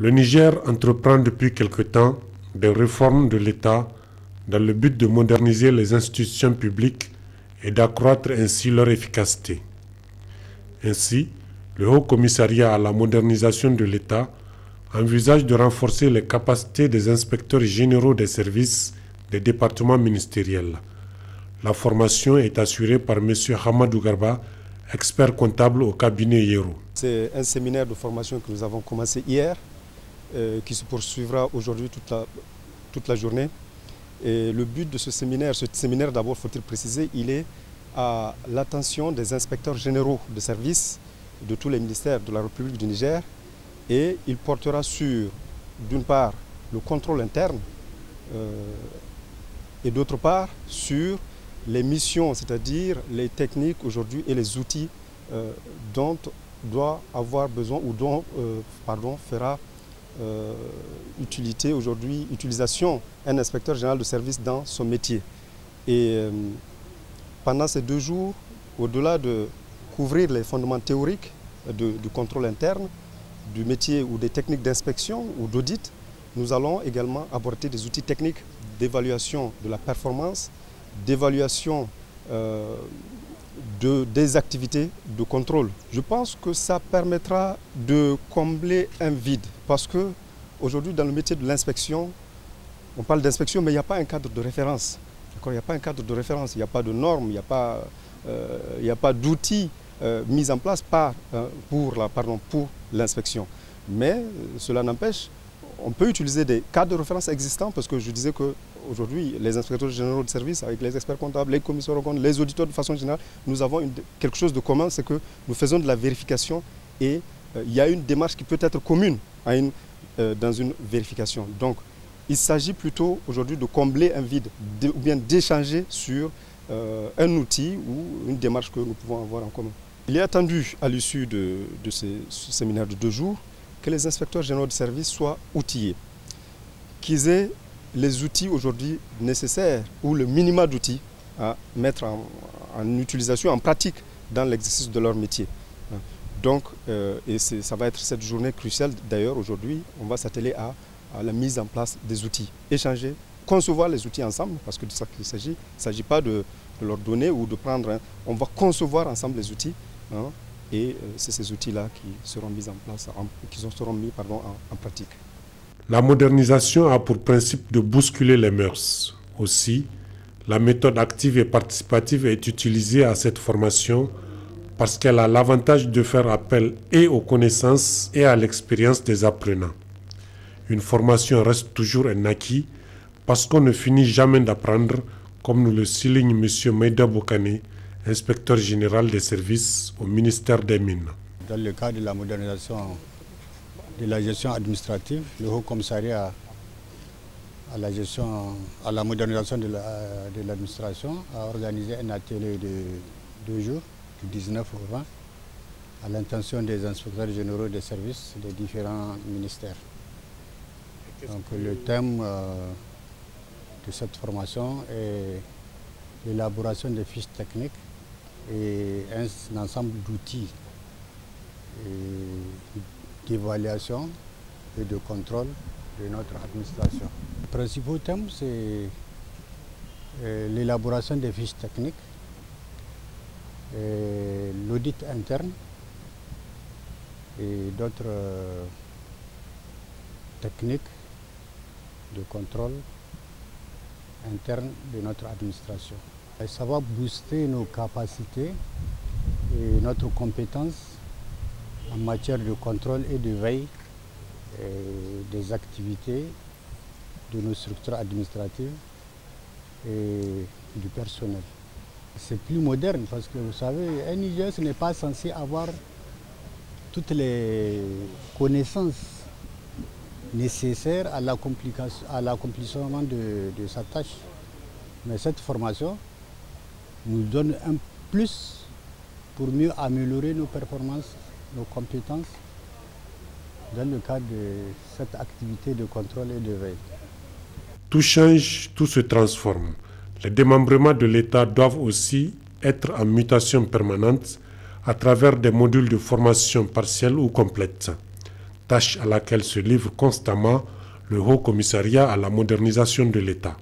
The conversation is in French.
Le Niger entreprend depuis quelque temps des réformes de l'État dans le but de moderniser les institutions publiques et d'accroître ainsi leur efficacité. Ainsi, le Haut Commissariat à la modernisation de l'État envisage de renforcer les capacités des inspecteurs généraux des services des départements ministériels. La formation est assurée par M. Hamadou Garba, expert comptable au cabinet Yero. C'est un séminaire de formation que nous avons commencé hier, qui se poursuivra aujourd'hui toute la journée. Et le but de ce séminaire d'abord, faut-il préciser, il est à l'attention des inspecteurs généraux de services de tous les ministères de la République du Niger, et il portera sur, d'une part, le contrôle interne et d'autre part, sur les missions, c'est-à-dire les techniques aujourd'hui et les outils dont doit avoir besoin ou dont fera utilisation un inspecteur général de service dans son métier. Et pendant ces 2 jours, au-delà de couvrir les fondements théoriques du contrôle interne, du métier ou des techniques d'inspection ou d'audit, nous allons également aborder des outils techniques d'évaluation de la performance, d'évaluation des activités de contrôle. Je pense que ça permettra de combler un vide parce que aujourd'hui dans le métier de l'inspection, on parle d'inspection mais il n'y a pas un cadre de référence. Il n'y a pas un cadre de référence, il n'y a pas de normes, il n'y a pas d'outils mis en place pour l'inspection. Mais cela n'empêche, on peut utiliser des cadres de référence existants parce que je disais qu'aujourd'hui, les inspecteurs généraux de service, avec les experts comptables, les commissaires aux comptes, les auditeurs de façon générale, nous avons quelque chose de commun, c'est que nous faisons de la vérification et il y a une démarche qui peut être commune dans une vérification. Donc, il s'agit plutôt aujourd'hui de combler un vide ou bien d'échanger sur un outil ou une démarche que nous pouvons avoir en commun. Il est attendu à l'issue de ce séminaire de 2 jours que les inspecteurs généraux de service soient outillés, qu'ils aient les outils aujourd'hui nécessaires ou le minimum d'outils à mettre en utilisation, en pratique dans l'exercice de leur métier. Donc, ça va être cette journée cruciale. D'ailleurs, aujourd'hui, on va s'atteler à la mise en place des outils, échanger, concevoir les outils ensemble, parce que de ça qu'il s'agit. Il ne s'agit pas de leur donner ou de prendre. On va concevoir ensemble les outils. Et c'est ces outils-là qui seront mis en place, en pratique. La modernisation a pour principe de bousculer les mœurs. Aussi, la méthode active et participative est utilisée à cette formation parce qu'elle a l'avantage de faire appel et aux connaissances et à l'expérience des apprenants. Une formation reste toujours un acquis parce qu'on ne finit jamais d'apprendre, comme nous le souligne M. Maïda Bokane, inspecteur général des services au ministère des Mines. Dans le cadre de la modernisation de la gestion administrative, le Haut Commissariat à la modernisation de l'administration a organisé un atelier de 2 jours, du 19 au 20, à l'intention des inspecteurs généraux des services des différents ministères. Donc le thème de cette formation est l'élaboration des fiches techniques et un ensemble d'outils d'évaluation et de contrôle de notre administration. Le principal thème, c'est l'élaboration des fiches techniques, l'audit interne et d'autres techniques de contrôle interne de notre administration. Et ça va booster nos capacités et notre compétence en matière de contrôle et de veille des activités de nos structures administratives et du personnel. C'est plus moderne parce que vous savez, un IGS n'est pas censé avoir toutes les connaissances nécessaires à l'accomplissement de sa tâche. Mais cette formation nous donne un plus pour mieux améliorer nos performances, nos compétences dans le cadre de cette activité de contrôle et de veille. Tout change, tout se transforme. Les démembrements de l'État doivent aussi être en mutation permanente à travers des modules de formation partielle ou complète. tâche à laquelle se livre constamment le Haut Commissariat à la modernisation de l'État.